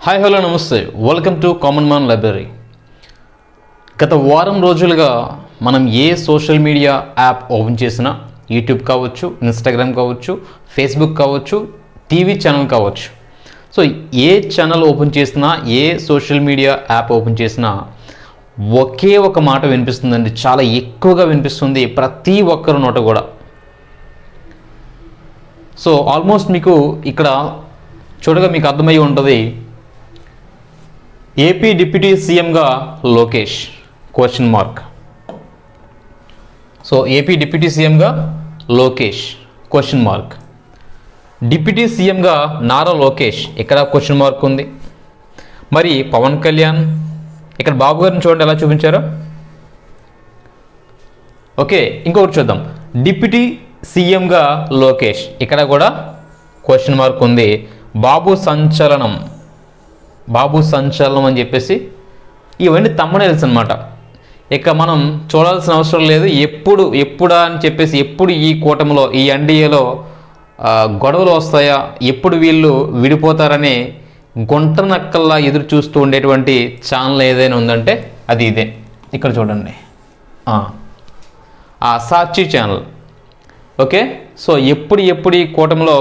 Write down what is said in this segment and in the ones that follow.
Hi hello నమస్తే, welcome to common man library. గత వారం రోజులుగా మనం ఏ సోషల్ మీడియా యాప్ ఓపెన్ చేసినా, యూట్యూబ్ కావచ్చు, ఇన్స్టాగ్రామ్ కావచ్చు, ఫేస్బుక్ కావచ్చు, టీవీ ఛానల్ కావచ్చు, సో ఏ ఛానల్ ఓపెన్ చేసినా, ఏ సోషల్ మీడియా యాప్ ఓపెన్ చేసినా ఒకే ఒక మాట వినిపిస్తుందండి. చాలా ఎక్కువగా వినిపిస్తుంది ప్రతి ఒక్కరి నోట కూడా. సో ఆల్మోస్ట్ మీకు ఇక్కడ చూడగా మీకు అర్థమయ్యి ఉంటుంది, ఏపీ డిప్యూటీ సీఎంగా Lokesh question mark. So AP deputy సీఎంగా లోకేష్ క్వశ్చన్ మార్క్. డిప్యూటీ సీఎంగా నారా లోకేష్ ఇక్కడ క్వశ్చన్ మార్క్ ఉంది. మరి పవన్ కళ్యాణ్ ఇక్కడ బాబు గారిని చూడండి ఎలా చూపించారో. ఓకే, ఇంకొకటి చూద్దాం. డిప్యూటీ సీఎంగా లోకేష్ ఇక్కడ కూడా క్వశ్చన్ మార్క్ ఉంది. బాబు సంచలనం అని చెప్పేసి ఇవన్నీ తమ్మనేల్స్ అనమాట. ఇక మనం చూడాల్సిన అవసరం లేదు. ఎప్పుడా అని చెప్పేసి ఎప్పుడు ఈ కూటమిలో, ఈ ఎన్డీఏలో గొడవలు వస్తాయా, ఎప్పుడు వీళ్ళు విడిపోతారని గుంట నక్కల్లా ఎదురు చూస్తూ ఉండేటువంటి ఛానల్ ఏదైనా ఉందంటే అది ఇదే. ఇక్కడ చూడండి, సాక్షి ఛానల్. ఓకే, సో ఎప్పుడు ఈ కూటమిలో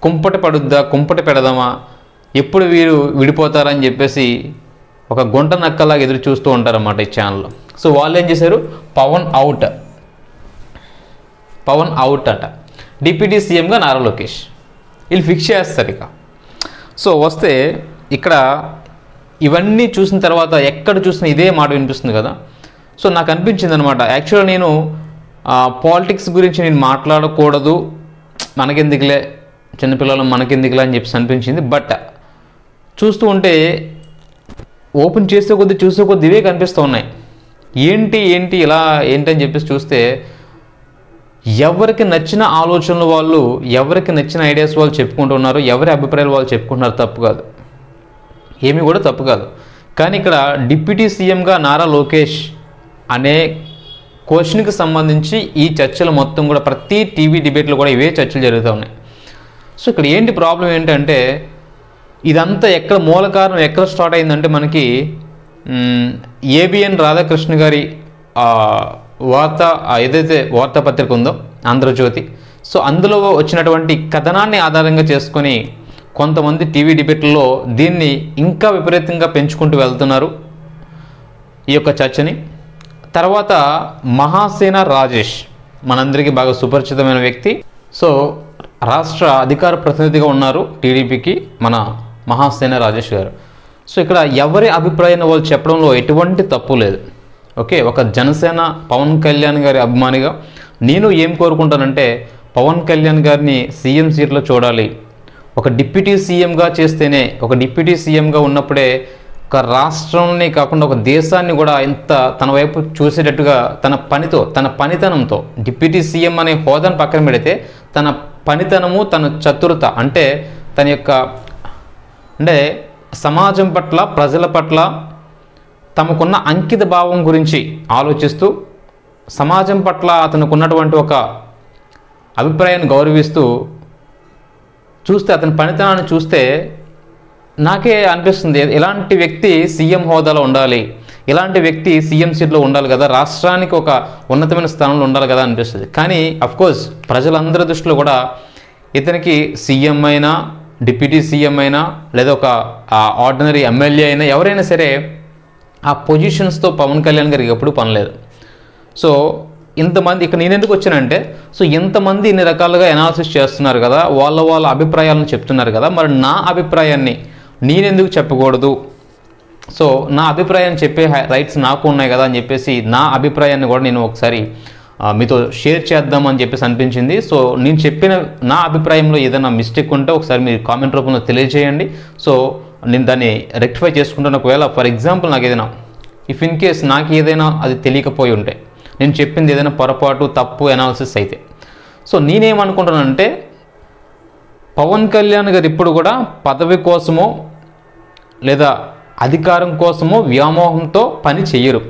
కుంపటి పెడదామా, ఎప్పుడు వీరు విడిపోతారని చెప్పేసి ఒక గుంట నక్కలాగా ఎదురు చూస్తూ ఉంటారన్నమాట ఈ ఛానల్లో. సో వాళ్ళు ఏం చేశారు, పవన్ అవుట్ అట, డిప్యూటీ సీఎంగా నారా లోకేష్ వీళ్ళు ఫిక్స్ చేస్తారు ఇక. సో వస్తే ఇక్కడ ఇవన్నీ చూసిన తర్వాత ఎక్కడ చూసినా ఇదే మాట వినిపిస్తుంది కదా. సో నాకు అనిపించింది అనమాట, యాక్చువల్గా నేను పాలిటిక్స్ గురించి నేను మాట్లాడకూడదు, మనకెందుకులే, చిన్నపిల్లలు మనకెందుకులే అని చెప్పేసి అనిపించింది. బట్ చూస్తూ ఉంటే ఓపెన్ చేసే కొద్దీ ఇవే కనిపిస్తూ ఉన్నాయి. ఏంటి ఇలా ఏంటని చెప్పేసి చూస్తే ఎవరికి నచ్చిన ఆలోచనలు వాళ్ళు, ఎవరికి నచ్చిన ఐడియాస్ వాళ్ళు చెప్పుకుంటున్నారు, ఎవరి అభిప్రాయాలు వాళ్ళు చెప్పుకుంటున్నారు. తప్పు కాదు, ఏమీ కూడా తప్పు కాదు. కానీ ఇక్కడ డిప్యూటీ సీఎంగా నారా లోకేష్ అనే క్వశ్చన్కి సంబంధించి ఈ చర్చలు మొత్తం కూడా ప్రతి టీవీ డిబేట్లో కూడా ఇవే చర్చలు జరుగుతూ ఉన్నాయి. సో ఇక్కడ ఏంటి ప్రాబ్లం ఏంటంటే, ఇదంతా ఎక్కడ మూల కారణం ఎక్కడ స్టార్ట్ అయిందంటే మనకి ఏబిఎన్ రాధాకృష్ణ గారి ఏదైతే వార్తాపత్రిక ఉందో ఆంధ్రజ్యోతి, సో అందులో వచ్చినటువంటి కథనాన్ని ఆధారంగా చేసుకొని కొంతమంది టీవీ డిబేట్లలో దీన్ని ఇంకా విపరీతంగా పెంచుకుంటూ వెళ్తున్నారు ఈ యొక్క చర్చని. తర్వాత మహాసేన రాజేష్, మనందరికీ బాగా సుపరిచితమైన వ్యక్తి. సో రాష్ట్ర అధికార ప్రతినిధిగా ఉన్నారు టీడీపీకి మన మహాసేన రాజేష్ గారు. సో ఇక్కడ ఎవరి అభిప్రాయాన్ని వాళ్ళు చెప్పడంలో ఎటువంటి తప్పు లేదు. ఓకే, ఒక జనసేన పవన్ కళ్యాణ్ గారి అభిమానిగా నేను ఏం కోరుకుంటానంటే, పవన్ కళ్యాణ్ గారిని సీఎం సీట్లో చూడాలి. ఒక డిప్యూటీ సీఎంగా చేస్తేనే, ఒక డిప్యూటీ సీఎంగా ఉన్నప్పుడే ఒక రాష్ట్రాన్ని కాకుండా ఒక దేశాన్ని కూడా ఇంత తన వైపు చూసేటట్టుగా తన పనితనంతో, డిప్యూటీ సీఎం అనే హోదాను పక్కన పెడితే తన పనితనము, తన చతురత, అంటే తన యొక్క సమాజం పట్ల, ప్రజల పట్ల తమకున్న అంకిత భావం గురించి ఆలోచిస్తూ, సమాజం పట్ల అతనికి ఉన్నటువంటి ఒక అభిప్రాయాన్ని గౌరవిస్తూ చూస్తే, అతని పనితనాన్ని చూస్తే నాకే అనిపిస్తుంది, ఇలాంటి వ్యక్తి సీఎం హోదాలో ఉండాలి, ఇలాంటి వ్యక్తి సీఎం సీట్లో ఉండాలి కదా, రాష్ట్రానికి ఒక ఉన్నతమైన స్థానంలో ఉండాలి కదా అనిపిస్తుంది. కానీ అఫ్కోర్స్ ప్రజలందరి దృష్టిలో కూడా ఇతనికి సీఎం అయినా, డిప్యూటీ సీఎం అయినా, లేదా ఒక ఆర్డినరీ ఎమ్మెల్యే అయినా, ఎవరైనా సరే ఆ పొజిషన్స్తో పవన్ కళ్యాణ్ గారికి ఎప్పుడు పనిలేదు. సో ఇంతమంది ఇక్కడ నేను ఎందుకు వచ్చానంటే, సో ఇంతమంది ఇన్ని రకాలుగా అనాలిసిస్ చేస్తున్నారు కదా, వాళ్ళ అభిప్రాయాలను చెప్తున్నారు కదా, మరి నా అభిప్రాయాన్ని నేనెందుకు చెప్పకూడదు, సో నా అభిప్రాయాన్ని చెప్పే రైట్స్ నాకు ఉన్నాయి కదా అని చెప్పేసి నా అభిప్రాయాన్ని కూడా నేను ఒకసారి మీతో షేర్ చేద్దామని చెప్పేసి అనిపించింది. సో నేను చెప్పిన నా అభిప్రాయంలో ఏదైనా మిస్టేక్ ఉంటే ఒకసారి మీరు కామెంట్ రూపంలో తెలియజేయండి. సో నేను దాన్ని రెక్టిఫై చేసుకుంటాను. ఒకవేళ ఫర్ ఎగ్జాంపుల్ నాకు ఏదైనా ఇన్ కేస్ నాకు ఏదైనా అది తెలియకపోయి ఉంటే, నేను చెప్పింది ఏదైనా పొరపాటు, తప్పు అనాలిసిస్ అయితే, సో నేనేమనుకుంటానంటే, పవన్ కళ్యాణ్ గారు ఇప్పుడు కూడా పదవి కోసమో లేదా అధికారం కోసమో వ్యామోహంతో పని చెయ్యరు.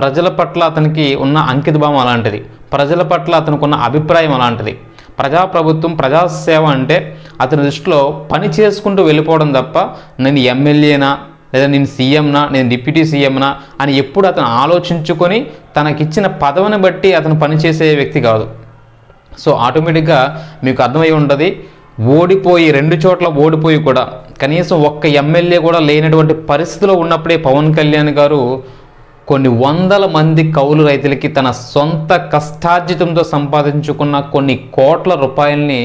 ప్రజల పట్ల అతనికి ఉన్న అంకిత భావం అలాంటిది, ప్రజల పట్ల అతనికి ఉన్న అభిప్రాయం అలాంటిది, ప్రజాప్రభుత్వం, ప్రజాసేవ అంటే అతని దృష్టిలో పని చేసుకుంటూ వెళ్ళిపోవడం తప్ప నేను ఎమ్మెల్యేనా లేదా నేను సీఎంనా, నేను డిప్యూటీ సీఎంనా అని ఎప్పుడు అతను ఆలోచించుకొని తనకిచ్చిన పదవిని బట్టి అతను పనిచేసే వ్యక్తి కాదు. సో ఆటోమేటిక్గా మీకు అర్థమై ఉంటుంది, ఓడిపోయి 2 చోట్ల ఓడిపోయి కూడా కనీసం ఒక్క ఎమ్మెల్యే కూడా లేనటువంటి పరిస్థితిలో ఉన్నప్పుడే పవన్ కళ్యాణ్ గారు కొన్ని వందల మంది కౌలు రైతులకి తన సొంత కష్టార్జితంతో సంపాదించుకున్న కొన్ని కోట్ల రూపాయల్ని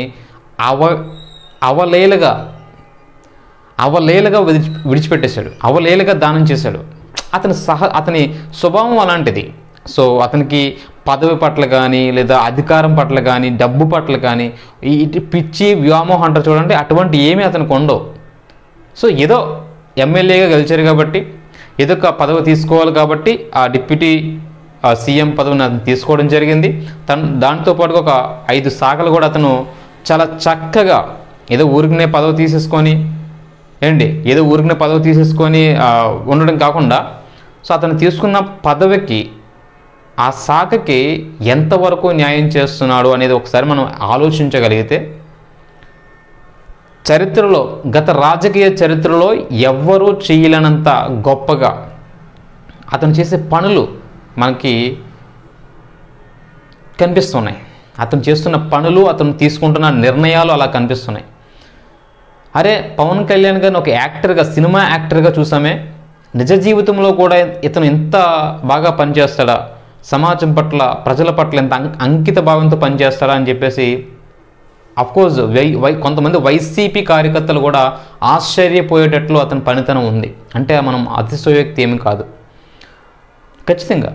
అవలేలుగా విడిచిపెట్టేశాడు, అవలేలుగా దానం చేశాడు. అతని స్వభావం అలాంటిది. సో అతనికి పదవి పట్ల కానీ లేదా అధికారం పట్ల కానీ డబ్బు పట్ల కానీ ఇటు పిచ్చి వ్యామోహం అంటారు చూడండి, అటువంటి ఏమీ అతనికి ఉండవు. సో ఏదో ఎమ్మెల్యేగా గెలిచారు కాబట్టి ఏదో ఒక పదవి తీసుకోవాలి కాబట్టి ఆ డిప్యూటీ సీఎం పదవిని అతను తీసుకోవడం జరిగింది. దాంతోపాటుగా ఒక 5 శాఖలు కూడా అతను చాలా చక్కగా ఏదో ఊరికనే పదవి తీసేసుకొని ఉండడం కాకుండా సో అతను తీసుకున్న పదవికి ఆ శాఖకి ఎంతవరకు న్యాయం చేస్తున్నాడు అనేది ఒకసారి మనం ఆలోచించగలిగితే చరిత్రలో, గత రాజకీయ చరిత్రలో ఎవ్వరూ చేయలేనంత గొప్పగా అతను చేసే పనులు మనకి కనిపిస్తున్నాయి. అతను చేస్తున్న పనులు, అతను తీసుకుంటున్న నిర్ణయాలు అలా కనిపిస్తున్నాయి. అరే పవన్ కళ్యాణ్ గారిని ఒక యాక్టర్గా, సినిమా యాక్టర్గా చూసామే, నిజ జీవితంలో కూడా ఇతను ఎంత బాగా పనిచేస్తాడా, సమాజం పట్ల, ప్రజల పట్ల ఎంత అంకిత భావంతో పనిచేస్తాడా అని చెప్పేసి అఫ్కోర్స్ కొంతమంది వైసీపీ కార్యకర్తలు కూడా ఆశ్చర్యపోయేటట్లు అతని పనితనం ఉంది. అంటే మనం అతిశయోక్తి ఏమి కాదు, ఖచ్చితంగా.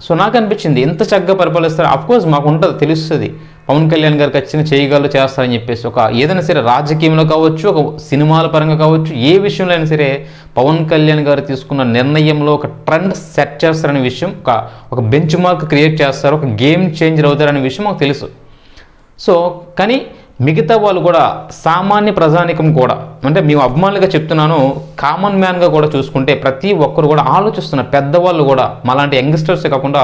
సో నాకు అనిపించింది ఎంత చక్కగా పరిపాలిస్తారు. అఫ్కోర్స్ మాకు ఉంటుంది, తెలుస్తుంది పవన్ కళ్యాణ్ గారు ఖచ్చితంగా చేయగలరు, చేస్తారని చెప్పేసి. ఒక ఏదైనా సరే రాజకీయంలో కావచ్చు, ఒక సినిమాల పరంగా కావచ్చు, ఏ విషయంలో అయినా సరే పవన్ కళ్యాణ్ గారు తీసుకున్న నిర్ణయంలో ఒక ట్రెండ్ సెట్ చేస్తారనే విషయం, ఒక బెంచ్ మార్క్ క్రియేట్ చేస్తారు, ఒక గేమ్ చేంజర్ అవుతారనే విషయం మాకు తెలుసు. సో కానీ మిగతా వాళ్ళు కూడా, సామాన్య ప్రజానికం కూడా, అంటే మేము అభిమానులుగా చెప్తున్నాను, కామన్ మ్యాన్గా కూడా చూసుకుంటే ప్రతి ఒక్కరు కూడా ఆలోచిస్తున్నారు. పెద్దవాళ్ళు కూడా, మాలాంటి యంగ్స్టర్సే కాకుండా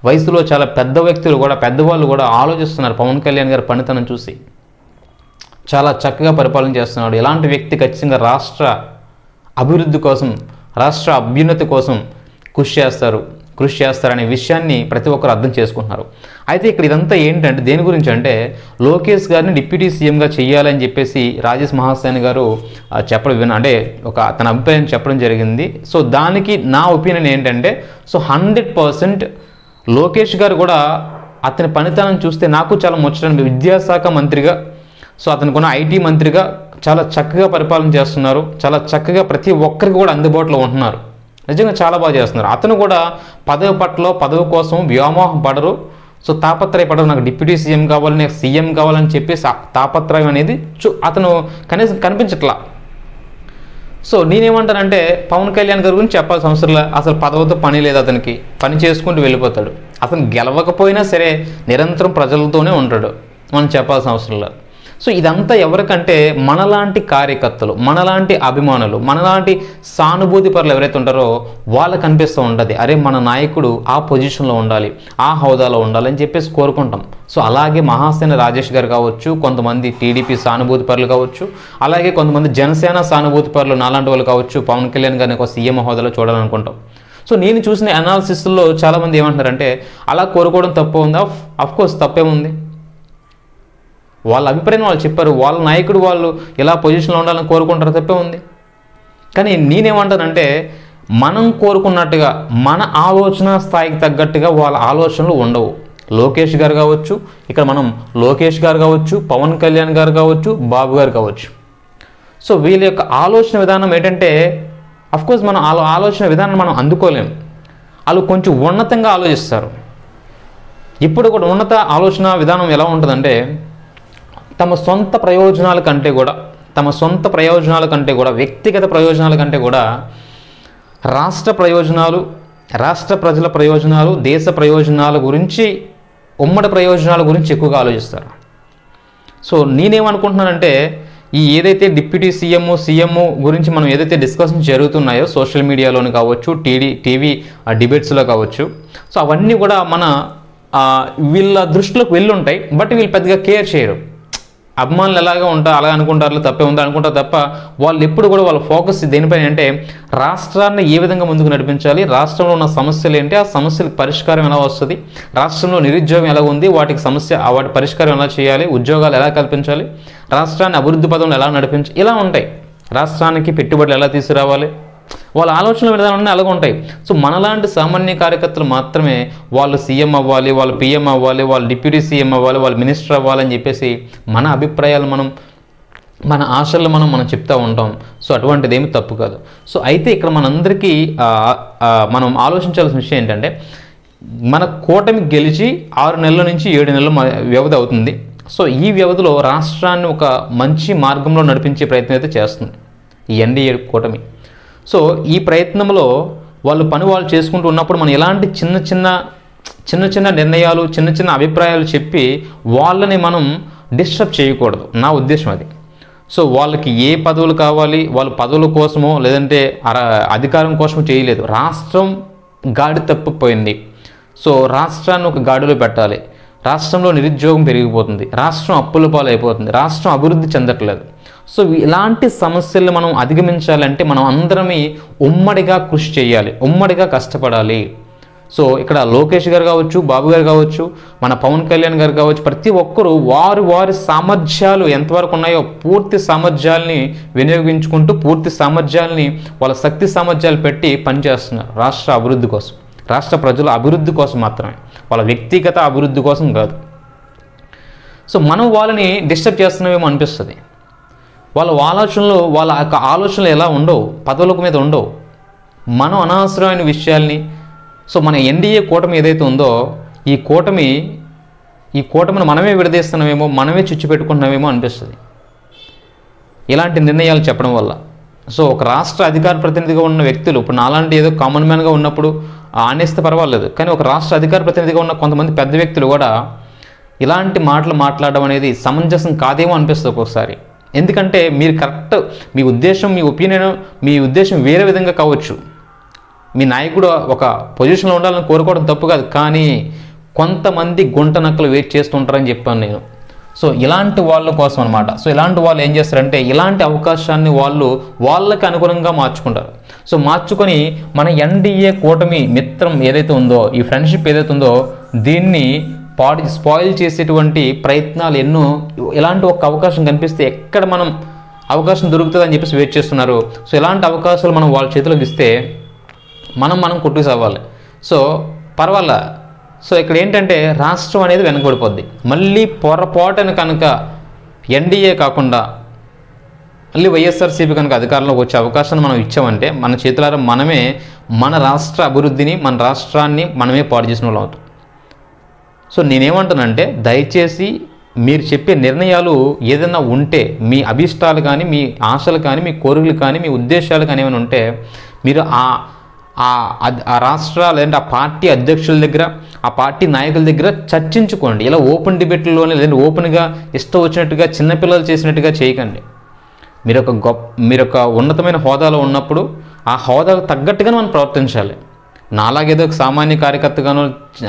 వయసులో చాలా పెద్ద వ్యక్తులు కూడా, పెద్దవాళ్ళు కూడా ఆలోచిస్తున్నారు పవన్ కళ్యాణ్ గారి పనితనం చూసి. చాలా చక్కగా పరిపాలన చేస్తున్నాడు. ఇలాంటి వ్యక్తి ఖచ్చితంగా రాష్ట్ర అభివృద్ధి కోసం, రాష్ట్ర అభ్యున్నతి కోసం కృషి చేస్తారనే విషయాన్ని ప్రతి ఒక్కరు అర్థం చేసుకుంటున్నారు. అయితే ఇక్కడ ఇదంతా ఏంటంటే దేని గురించి అంటే, లోకేష్ గారిని డిప్యూటీ సీఎంగా చేయాలని చెప్పేసి రాజేష్ మహాసేన్ గారు అంటే తన అభిప్రాయం చెప్పడం జరిగింది. సో దానికి నా ఒపీనియన్ ఏంటంటే, సో 100% లోకేష్ గారు కూడా అతని పనితనం చూస్తే నాకు చాలా ముచ్చటని, విద్యాశాఖ మంత్రిగా, సో అతనికి ఐటీ మంత్రిగా చాలా చక్కగా పరిపాలన చేస్తున్నారు. చాలా చక్కగా ప్రతి ఒక్కరికి కూడా అందుబాటులో ఉంటున్నారు. నిజంగా చాలా బాగా చేస్తున్నారు. అతను కూడా పదవి పట్ల, పదవి కోసం వ్యామోహం పడరు. సో తాపత్రయపడరు, నాకు డిప్యూటీ సీఎం కావాలి, నాకు సీఎం కావాలని చెప్పేసి తాపత్రయం అనేది అతను కనీసం కనిపించట్లా. సో నేనేమంటానంటే పవన్ కళ్యాణ్ గారి గురించి చెప్పాల్సిన అవసరం లేదు. అసలు పదవితో పని లేదు, అతనికి పని చేసుకుంటూ వెళ్ళిపోతాడు. అతను గెలవకపోయినా సరే నిరంతరం ప్రజలతోనే ఉంటాడు, మనం చెప్పాల్సిన అవసరం లేదు. సో ఇదంతా ఎవరికంటే మనలాంటి కార్యకర్తలు, మనలాంటి అభిమానులు, మనలాంటి సానుభూతి పరులు ఎవరైతే ఉంటారో వాళ్ళకి అనిపిస్తూ ఉంటుంది, అరే మన నాయకుడు ఆ పొజిషన్లో ఉండాలి, ఆ హోదాలో ఉండాలి అని చెప్పేసి కోరుకుంటాం. సో అలాగే మహాసేన రాజేష్ గారు కావచ్చు, కొంతమంది టీడీపీ సానుభూతి పరులు కావచ్చు, అలాగే కొంతమంది జనసేన సానుభూతి పరులు నాలాంటి వాళ్ళు కావచ్చు, పవన్ కళ్యాణ్ గారిని ఒక సీఎం హోదాలో చూడాలనుకుంటాం. సో నేను చూసిన అనాలిసిస్లో చాలామంది ఏమంటున్నారంటే, అలా కోరుకోవడం తప్పు ఉందా? అఫ్కోర్స్ తప్పేముంది, వాళ్ళ అభిప్రాయం వాళ్ళు చెప్పారు, వాళ్ళ నాయకుడు వాళ్ళు ఇలా పొజిషన్లో ఉండాలని కోరుకుంటారు, తప్పే ఉంది. కానీ నేనేమంటానంటే, మనం కోరుకున్నట్టుగా మన ఆలోచన స్థాయికి తగ్గట్టుగా వాళ్ళ ఆలోచనలు ఉండవు. లోకేష్ గారు కావచ్చు, ఇక్కడ మనం లోకేష్ గారు కావచ్చు, పవన్ కళ్యాణ్ గారు కావచ్చు, బాబు గారు కావచ్చు. సో వీళ్ళ యొక్క ఆలోచన విధానం ఏంటంటే, అఫ్కోర్స్ మనం ఆలోచన విధానం మనం అందుకోలేం. వాళ్ళు కొంచెం ఉన్నతంగా ఆలోచిస్తారు. ఇప్పుడు కూడా ఉన్నత ఆలోచన విధానం ఎలా ఉంటుందంటే, తమ సొంత ప్రయోజనాల కంటే కూడా వ్యక్తిగత ప్రయోజనాల కంటే కూడా రాష్ట్ర ప్రయోజనాలు, రాష్ట్ర ప్రజల ప్రయోజనాలు, దేశ ప్రయోజనాల గురించి, ఉమ్మడి ప్రయోజనాల గురించి ఎక్కువగా ఆలోచిస్తారు. సో నేనేమనుకుంటున్నానంటే, ఈ ఏదైతే డిప్యూటీ సీఎం గురించి మనం ఏదైతే డిస్కషన్ జరుగుతున్నాయో సోషల్ మీడియాలోని కావచ్చు, టీవీ డిబేట్స్లో కావచ్చు, సో అవన్నీ కూడా మన వీళ్ళ దృష్టిలోకి వెళ్ళి ఉంటాయి, బట్ వీళ్ళు పెద్దగా కేర్ చేయరు. అభిమానులు ఎలాగా ఉంటారు అలా అనుకుంటారు, తప్పే ఉందా అనుకుంటారు తప్ప వాళ్ళు ఎప్పుడు కూడా వాళ్ళ ఫోకస్ దేనిపైన అంటే రాష్ట్రాన్ని ఏ విధంగా ముందుకు నడిపించాలి, రాష్ట్రంలో ఉన్న సమస్యలు ఏంటి, ఆ సమస్యలకు పరిష్కారం ఎలా వస్తుంది, రాష్ట్రంలో నిరుద్యోగం ఎలా ఉంది, వాటి పరిష్కారం ఎలా చేయాలి, ఉద్యోగాలు ఎలా కల్పించాలి, రాష్ట్రాన్ని అభివృద్ధి పదంలో ఎలా నడిపించాలి, ఇలా ఉంటాయి. రాష్ట్రానికి పెట్టుబడులు ఎలా తీసుకురావాలి, వాళ్ళ ఆలోచనల విధానాన్ని అలాగ ఉంటాయి. సో మనలాంటి సామాన్య కార్యకర్తలు మాత్రమే వాళ్ళు సీఎం అవ్వాలి, వాళ్ళు పీఎం అవ్వాలి, వాళ్ళు డిప్యూటీ సీఎం అవ్వాలి, వాళ్ళు మినిస్టర్ అవ్వాలని చెప్పేసి మన అభిప్రాయాలు మన ఆశలు మనం చెప్తూ ఉంటాం. సో అటువంటిది ఏమి తప్పు కాదు. సో అయితే ఇక్కడ మనందరికీ మనం ఆలోచించాల్సిన విషయం ఏంటంటే మన కూటమి గెలిచి 6 నెలల నుంచి 7 నెలల వ్యవధి అవుతుంది. సో ఈ వ్యవధిలో రాష్ట్రాన్ని ఒక మంచి మార్గంలో నడిపించే ప్రయత్నం అయితే చేస్తుంది ఈ ఎన్డీఏ కూటమి. సో ఈ ప్రయత్నంలో వాళ్ళు చేసుకుంటూ ఉన్నప్పుడు మనం ఎలాంటి చిన్న నిర్ణయాలు, చిన్న అభిప్రాయాలు చెప్పి వాళ్ళని మనం డిస్టర్బ్ చేయకూడదు, నా ఉద్దేశం అది. సో వాళ్ళకి ఏ పదవులు కావాలి, వాళ్ళ పదవుల కోసమో లేదంటే అధికారం కోసమో చేయలేదు. రాష్ట్రం గాడి తప్పిపోయింది. సో రాష్ట్రాన్ని ఒక గాడిలో పెట్టాలి. రాష్ట్రంలో నిరుద్యోగం పెరిగిపోతుంది, రాష్ట్రం అప్పుల పాలైపోతుంది, రాష్ట్రం అభివృద్ధి చెందట్లేదు. సో ఇలాంటి సమస్యలను మనం అధిగమించాలంటే మనం అందరమే ఉమ్మడిగా కృషి చేయాలి, ఉమ్మడిగా కష్టపడాలి. సో ఇక్కడ లోకేష్ గారు కావచ్చు, బాబు గారు కావచ్చు, మన పవన్ కళ్యాణ్ గారు కావచ్చు, ప్రతి ఒక్కరూ వారి సామర్థ్యాలు ఎంతవరకు ఉన్నాయో పూర్తి సామర్థ్యాలని వినియోగించుకుంటూ పూర్తి సామర్థ్యాలని వాళ్ళ శక్తి సామర్థ్యాలు పెట్టి పనిచేస్తున్నారు రాష్ట్ర అభివృద్ధి కోసం, రాష్ట్ర ప్రజల అభివృద్ధి కోసం మాత్రమే, వాళ్ళ వ్యక్తిగత అభివృద్ధి కోసం కాదు. సో మనం వాళ్ళని డిస్టర్బ్ చేస్తున్నామేమో అనిపిస్తుంది. వాళ్ళ ఆలోచనలు ఎలా ఉండవు, పదవుల మీద ఉండవు. మనం అనవసరమైన విషయాల్ని, సో మన ఎన్డీఏ కూటమి ఏదైతే ఉందో ఈ కూటమిని మనమే విడదీస్తున్నామేమో, మనమే చిచ్చు పెట్టుకుంటున్నామేమో అనిపిస్తుంది ఇలాంటి నిర్ణయాలు చెప్పడం వల్ల. సో ఒక రాష్ట్ర అధికార ప్రతినిధిగా ఉన్న వ్యక్తులు ఇప్పుడు నాలాంటి ఏదో కామన్ మ్యాన్గా ఉన్నప్పుడు ఆనేస్తే పర్వాలేదు, కానీ ఒక రాష్ట్ర అధికార ప్రతినిధిగా ఉన్న కొంతమంది పెద్ద వ్యక్తులు కూడా ఇలాంటి మాటలు మాట్లాడడం అనేది సమంజసం కాదేమో అనిపిస్తుంది ఒక్కొక్కసారి. ఎందుకంటే మీరు కరెక్ట్, మీ ఉద్దేశం, మీ ఒపీనియన్, మీ ఉద్దేశం వేరే విధంగా కావచ్చు. మీ నాయకుడు ఒక పొజిషన్లో ఉండాలని కోరుకోవడం తప్పు కాదు, కానీ కొంతమంది గుంట నక్కలు వెయిట్ చేస్తుంటారని చెప్పాను నేను. సో ఇలాంటి వాళ్ళ కోసం అనమాట. సో ఇలాంటి వాళ్ళు ఏం చేస్తారంటే ఇలాంటి అవకాశాన్ని వాళ్ళకి అనుగుణంగా మార్చుకుంటారు. సో మార్చుకొని మన ఎన్డీఏ కూటమి మిత్రం ఏదైతే ఉందో, ఈ ఫ్రెండ్షిప్ ఏదైతే ఉందో దీన్ని స్పాయిల్ చేసేటువంటి ప్రయత్నాలు ఎన్నో. ఇలాంటి ఒక అవకాశం కనిపిస్తే ఎక్కడ మనం అవకాశం దొరుకుతుందని చెప్పేసి వెయిట్ చేస్తున్నారు. సో ఇలాంటి అవకాశాలు మనం వాళ్ళ చేతిలోకి ఇస్తే మనం కొట్టుకు అవ్వాలి. సో పర్వాలా. సో ఇక్కడ ఏంటంటే రాష్ట్రం అనేది వెనకబడిపోద్ది. మళ్ళీ పొరపాటున కనుక ఎన్డీఏ కాకుండా మళ్ళీ వైఎస్ఆర్సీపీ కనుక అధికారంలోకి వచ్చే అవకాశాన్ని మనం ఇచ్చామంటే మన చేతులారా మనమే మన రాష్ట్ర అభివృద్ధిని, మన రాష్ట్రాన్ని మనమే పాడు చేసిన వాళ్ళు అవుతాం. సో నేనేమంటానంటే దయచేసి మీరు చెప్పే నిర్ణయాలు ఏదైనా ఉంటే, మీ అభిష్టాలు కానీ, మీ ఆశలు కానీ, మీ కోరికలు కానీ, మీ ఉద్దేశాలు కానీ ఏమైనా ఉంటే మీరు ఆ రాష్ట్ర లేదంటే ఆ పార్టీ అధ్యక్షుల దగ్గర, ఆ పార్టీ నాయకుల దగ్గర చర్చించుకోండి. ఇలా ఓపెన్ డిబేట్లోనే లేదంటే ఓపెన్గా ఇష్టం వచ్చినట్టుగా చిన్నపిల్లలు చేసినట్టుగా చేయకండి. మీరు ఒక ఉన్నతమైన హోదాలో ఉన్నప్పుడు ఆ హోదాకు తగ్గట్టుగానే మనం ప్రవర్తించాలి. నాలాగేదో ఒక సామాన్య కార్యకర్తగానో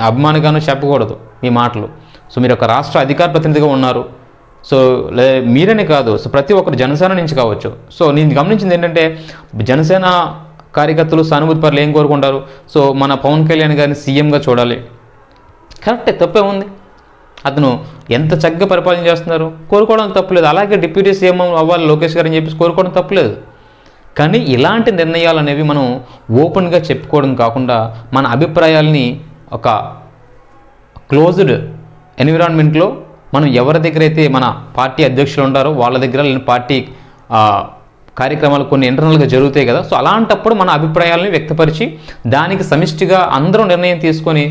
అభిమానిగానో చెప్పకూడదు మీ మాటలు. సో మీరు ఒక రాష్ట్ర అధికార ప్రతినిధిగా ఉన్నారు. సో మీరనే కాదు, సో ప్రతి ఒక్కరు జనసేన నుంచి కావచ్చు. సో నేను గమనించింది ఏంటంటే జనసేన కార్యకర్తలు సానుభూతి పరులు ఏం కోరుకుంటారు, సో మన పవన్ కళ్యాణ్ గారిని సీఎంగా చూడాలి. కరెక్టే, తప్పే ఉంది. అతను ఎంత చక్కగా పరిపాలన చేస్తున్నారు, కోరుకోవడం తప్పులేదు. అలాగే డిప్యూటీ సీఎం అవ్వాలి లోకేష్ గారు అని చెప్పేసి కోరుకోవడం తప్పులేదు. కానీ ఇలాంటి నిర్ణయాలు అనేవి మనం ఓపెన్గా చెప్పుకోవడం కాకుండా మన అభిప్రాయాల్ని ఒక క్లోజ్డ్ ఎన్విరాన్మెంట్లో మనం ఎవరి దగ్గర అయితే మన పార్టీ అధ్యక్షులు ఉంటారో వాళ్ళ దగ్గర పార్టీ కార్యక్రమాలు కొన్ని ఇంటర్నల్గా జరుగుతాయి కదా. సో అలాంటప్పుడు మన అభిప్రాయాలని వ్యక్తపరిచి దానికి సమిష్టిగా అందరూ నిర్ణయం తీసుకొని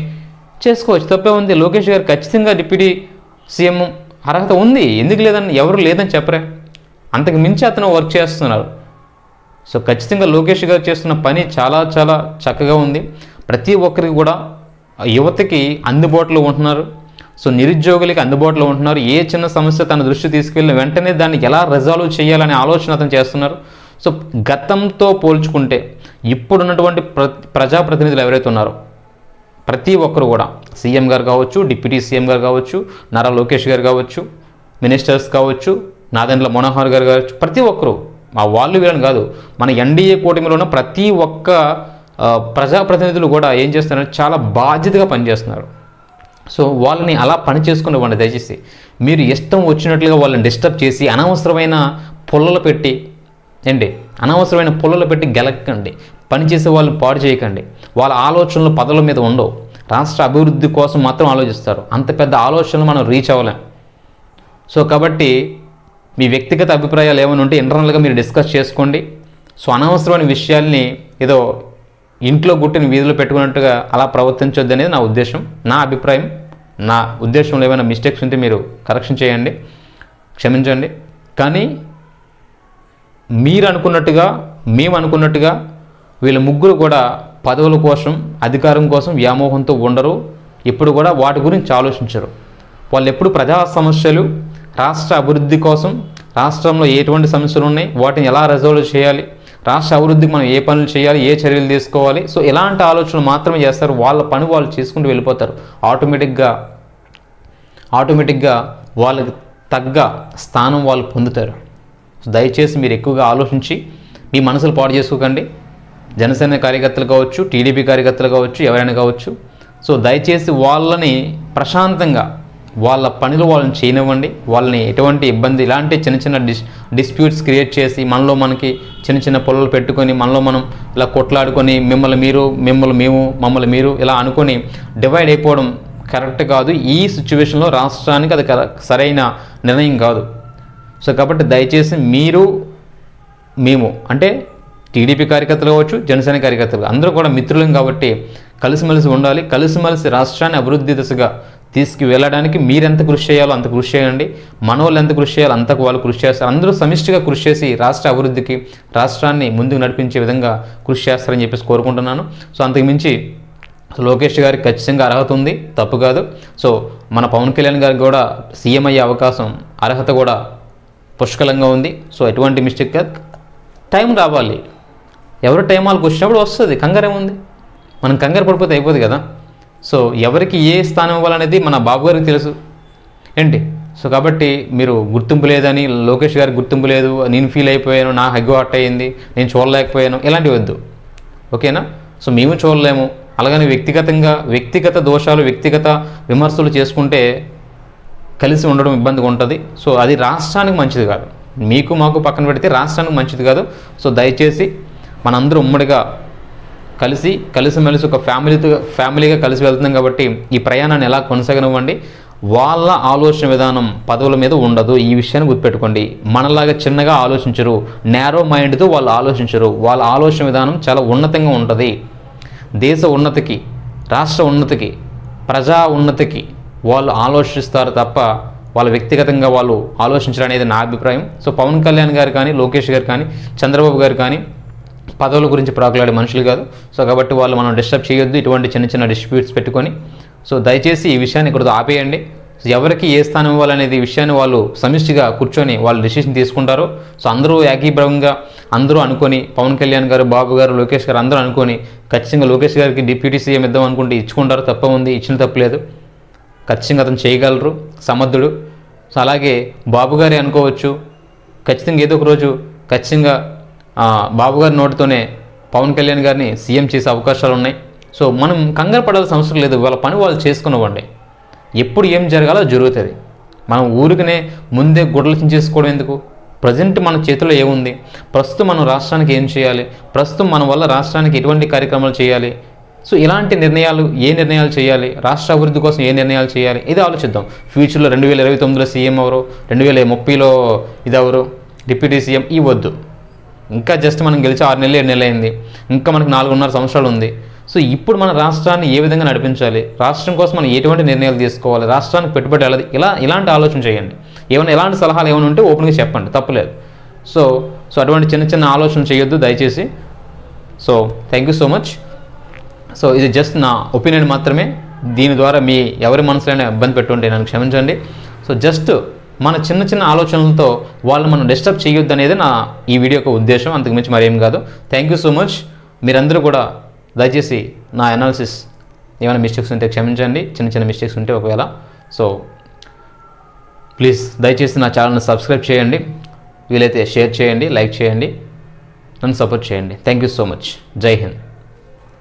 చేసుకోవచ్చు. తప్పే ఉంది. లోకేష్ గారు ఖచ్చితంగా డిప్యూటీ సీఎం అర్హత ఉంది, ఎందుకు లేదని ఎవరు లేదని చెప్పరే. అంతకు మించి అతను వర్క్ చేస్తున్నారు. సో ఖచ్చితంగా లోకేష్ గారు చేస్తున్న పని చాలా చాలా చక్కగా ఉంది. ప్రతి ఒక్కరికి కూడా యువతకి అందుబాటులో ఉంటున్నారు. సో నిరుద్యోగులకి అందుబాటులో ఉంటున్నారు. ఏ చిన్న సమస్య తన దృష్టి తీసుకెళ్ళిన వెంటనే దాన్ని ఎలా రిజాల్వ్ చేయాలనే ఆలోచన అతను చేస్తున్నారు. సో గతంతో పోల్చుకుంటే ఇప్పుడున్నటువంటి ప్రజాప్రతినిధులు ఎవరైతే ఉన్నారో ప్రతి ఒక్కరు కూడా సీఎం గారు కావచ్చు, డిప్యూటీ సీఎం గారు కావచ్చు, నారా లోకేష్ గారు కావచ్చు, మినిస్టర్స్ కావచ్చు, నాదెండ్ల మనోహర్ గారు కావచ్చు, ప్రతి ఒక్కరు వాళ్ళు వీళ్ళని కాదు, మన ఎన్డీఏ కూటమిలో ఉన్న ప్రతి ఒక్క ప్రజాప్రతినిధులు కూడా ఏం చేస్తున్నారంటే చాలా బాధ్యతగా పనిచేస్తున్నారు. సో వాళ్ళని అలా పని చేసుకునివ్వండి దయచేసి. మీరు ఇష్టం వచ్చినట్లుగా వాళ్ళని డిస్టర్బ్ చేసి అనవసరమైన పుల్లలు పెట్టి అనవసరమైన పుల్లలు పెట్టి గెలక్కండి. పనిచేసే వాళ్ళని పాడు చేయకండి. వాళ్ళ ఆలోచనలు పదవుల మీద ఉండవు, రాష్ట్ర అభివృద్ధి కోసం మాత్రం ఆలోచిస్తారు. అంత పెద్ద ఆలోచనలు మనం రీచ్ అవ్వలేం. సో కాబట్టి మీ వ్యక్తిగత అభిప్రాయాలు ఏమైనా ఉంటే ఇంటర్నల్గా మీరు డిస్కస్ చేసుకోండి. సో అనవసరమైన విషయాల్ని ఏదో ఇంట్లో గుట్టిన వీధిలో పెట్టుకున్నట్టుగా అలా ప్రవర్తించొద్దు అనేది నా ఉద్దేశం, నా అభిప్రాయం. నా ఉద్దేశంలో ఏమైనా మిస్టేక్స్ ఉంటే మీరు కరెక్షన్ చేయండి, క్షమించండి. కానీ మీరు అనుకున్నట్టుగా, మేము అనుకున్నట్టుగా వీళ్ళ ముగ్గురు కూడా పదవుల కోసం, అధికారం కోసం వ్యామోహంతో ఉండరు. ఎప్పుడు కూడా వాటి గురించి ఆలోచించరు. వాళ్ళు ఎప్పుడు ప్రజా సమస్యలు, రాష్ట్ర అభివృద్ధి కోసం, రాష్ట్రంలో ఎటువంటి సమస్యలు ఉన్నాయి, వాటిని ఎలా రిజాల్వ్ చేయాలి, రాష్ట్ర అభివృద్ధికి మనం ఏ పనులు చేయాలి, ఏ చర్యలు తీసుకోవాలి, సో ఇలాంటి ఆలోచనలు మాత్రమే చేస్తారు. వాళ్ళ పని వాళ్ళు చేసుకుంటూ వెళ్ళిపోతారు. ఆటోమేటిక్గా వాళ్ళకి తగ్గ స్థానం వాళ్ళు పొందుతారు. సో దయచేసి మీరు ఎక్కువగా ఆలోచించి మీ మనసులు పాడు చేసుకోకండి. జనసేన కార్యకర్తలు కావచ్చు, టీడీపీ కార్యకర్తలు కావచ్చు, ఎవరైనా కావచ్చు. సో దయచేసి వాళ్ళని ప్రశాంతంగా వాళ్ళ పనులు వాళ్ళని చేయనివ్వండి. వాళ్ళని ఎటువంటి ఇబ్బంది, ఇలాంటి చిన్న చిన్న డిస్ప్యూట్స్ క్రియేట్ చేసి మనకి చిన్న చిన్న పొలలు పెట్టుకొని మనలో మనం ఇలా కొట్లాడుకొని మిమ్మల్ని మీరు, మిమ్మల్ని మేము, మమ్మల్ని మీరు ఇలా అనుకొని డివైడ్ అయిపోవడం కరెక్ట్ కాదు. ఈ సిచ్యువేషన్లో రాష్ట్రానికి అది సరైన నిర్ణయం కాదు. సో కాబట్టి దయచేసి మీరు, మేము అంటే టీడీపీ కార్యకర్తలు కావచ్చు, జనసేన కార్యకర్తలు అందరూ కూడా మిత్రులం కాబట్టి కలిసిమెలిసి ఉండాలి. కలిసిమెలిసి రాష్ట్రాన్ని అభివృద్ధి దిశగా తీసుకువెళ్ళడానికి మీరెంత కృషి చేయాలో అంత కృషి చేయండి. మన వాళ్ళు ఎంత కృషి చేయాలో అంతకు వాళ్ళు కృషి చేస్తారు. అందరూ సమిష్టిగా కృషి చేసి రాష్ట్ర అభివృద్ధికి, రాష్ట్రాన్ని ముందుకు నడిపించే విధంగా కృషి చేస్తారని చెప్పేసి కోరుకుంటున్నాను. సో అంతకుమించి లోకేష్ గారికి ఖచ్చితంగా అర్హత ఉంది, తప్పు కాదు. సో మన పవన్ కళ్యాణ్ గారికి కూడా సీఎం అయ్యే అవకాశం, అర్హత కూడా పుష్కలంగా ఉంది. సో ఎటువంటి మిస్టేక్ కాదు, టైం రావాలి. ఎవరు టైం వాళ్ళకి వచ్చినప్పుడు వస్తుంది, కంగారు ఏముంది, మనం కంగారు పడిపోతే అయిపోదు కదా. సో ఎవరికి ఏ స్థానం ఇవ్వాలనేది మన బాబు గారికి తెలుసు సో కాబట్టి మీరు గుర్తింపు లేదని, లోకేష్ గారికి గుర్తింపు లేదు, నేను ఫీల్ అయిపోయాను, నా హగ్గు హట్ అయ్యింది, నేను చూడలేకపోయాను, ఇలాంటివి వద్దు, ఓకేనా. సో మేము చూడలేము, అలాగని వ్యక్తిగత దోషాలు, వ్యక్తిగత విమర్శలు చేసుకుంటే కలిసి ఉండడం ఇబ్బందిగా ఉంటుంది. సో అది రాష్ట్రానికి మంచిది కాదు. మీకు మాకు పక్కన పెడితే రాష్ట్రానికి మంచిది కాదు. సో దయచేసి మనందరూ ఉమ్మడిగా కలిసిమెలిసి ఒక ఫ్యామిలీగా కలిసి వెళ్తున్నాం కాబట్టి ఈ ప్రయాణాన్ని ఎలా కొనసాగనివ్వండి. వాళ్ళ ఆలోచన విధానం పదవుల మీద ఉండదు. ఈ విషయాన్ని గుర్తుపెట్టుకోండి. మనలాగా చిన్నగా ఆలోచించరు, నేరో మైండ్తో వాళ్ళు ఆలోచించరు. వాళ్ళ ఆలోచన విధానం చాలా ఉన్నతంగా ఉంటుంది. దేశ ఉన్నతికి, రాష్ట్ర ఉన్నతికి, ప్రజా ఉన్నతికి వాళ్ళు ఆలోచిస్తారు తప్ప వాళ్ళ వ్యక్తిగతంగా వాళ్ళు ఆలోచించడం అనేది నా అభిప్రాయం. సో పవన్ కళ్యాణ్ గారు కానీ, లోకేష్ గారు కానీ, చంద్రబాబు గారు కానీ పదవుల గురించి ప్రాకులాడే మనుషులు కాదు. సో కాబట్టి వాళ్ళు మనం డిస్టర్బ్ చేయొద్దు ఇటువంటి చిన్న చిన్న డిస్ప్యూట్స్ పెట్టుకొని. సో దయచేసి ఈ విషయాన్ని ఇక్కడ ఆపేయండి. ఎవరికి ఏ స్థానం ఇవ్వాలనేది విషయాన్ని వాళ్ళు సమిష్టిగా కూర్చొని వాళ్ళు డిసిషన్ తీసుకుంటారు. సో అందరూ ఏకీభావంగా అందరూ అనుకొని, పవన్ కళ్యాణ్ గారు, బాబు గారు, లోకేష్ గారు అందరూ అనుకొని ఖచ్చితంగా లోకేష్ గారికి డిప్యూటీ సీఎం ఇద్దాం అనుకుంటే ఇచ్చుకుంటారు, తప్ప ఉంది, ఇచ్చిన తప్పలేదు. ఖచ్చితంగా అతను చేయగలరు, సమర్థుడు. సో అలాగే బాబు గారే అనుకోవచ్చు, ఖచ్చితంగా ఏదో ఒక రోజు ఖచ్చితంగా బాబు గారి నోటితోనే పవన్ కళ్యాణ్ గారిని సీఎం చేసే అవకాశాలు ఉన్నాయి. సో మనం కంగారు పడాల్సిన అవసరం లేదు. వాళ్ళ పని వాళ్ళు చేసుకునివ్వండి. ఎప్పుడు ఏం జరగాలో జరుగుతుంది. మనం ఊరికనే ముందే గుడ్డలు చేసుకోవడం ఎందుకు? ప్రజెంట్ మన చేతిలో ఏముంది, ప్రస్తుతం మనం రాష్ట్రానికి ఏం చేయాలి, ప్రస్తుతం మన వల్ల రాష్ట్రానికి ఎటువంటి కార్యక్రమాలు చేయాలి, సో ఇలాంటి నిర్ణయాలు, ఏ నిర్ణయాలు చేయాలి, రాష్ట్ర అభివృద్ధి కోసం ఏ నిర్ణయాలు చేయాలి, ఇది ఆలోచిద్దాం. ఫ్యూచర్లో 2029లో సీఎం ఎవరు, 2030లో ఇదెవరు, డిప్యూటీ సీఎం ఇవ్వద్దు. ఇంకా జస్ట్ మనం గెలిచి 6 నెలలు 7 నెలలు అయింది, ఇంకా మనకు 4.5 సంవత్సరాలు ఉంది. సో ఇప్పుడు మన రాష్ట్రాన్ని ఏ విధంగా నడిపించాలి, రాష్ట్రం కోసం మనం ఎటువంటి నిర్ణయాలు తీసుకోవాలి, రాష్ట్రానికి పెట్టుబడి వెళ్ళదు, ఇలాంటి ఆలోచన చేయండి. ఏమైనా ఎలాంటి సలహాలు ఏమైనా ఉంటే ఓపెన్గా చెప్పండి, తప్పలేదు. సో అటువంటి చిన్న చిన్న ఆలోచన చేయొద్దు దయచేసి. So thank you so much. So ఇది జస్ట్ నా ఒపీనియన్ మాత్రమే. దీని ద్వారా మీ ఎవరి మనసులైనా ఇబ్బంది పెట్టుంటే నన్ను క్షమించండి. సో జస్ట్ మన చిన్న చిన్న ఆలోచనలతో వాళ్ళు మనం డిస్టర్బ్ చేయొద్దు అనేది నా ఈ వీడియో యొక్క ఉద్దేశం, అంతకుమించి మరేం కాదు. Thank you so much. మీరందరూ కూడా దయచేసి నా అనాలిసిస్ ఏమైనా మిస్టేక్స్ ఉంటే క్షమించండి, చిన్న చిన్న మిస్టేక్స్ ఉంటే ఒకవేళ. సో ప్లీజ్ దయచేసి నా ఛానల్ని సబ్స్క్రైబ్ చేయండి, వీలైతే షేర్ చేయండి, లైక్ చేయండి, నన్ను సపోర్ట్ చేయండి. Thank you so much. జై హింద్.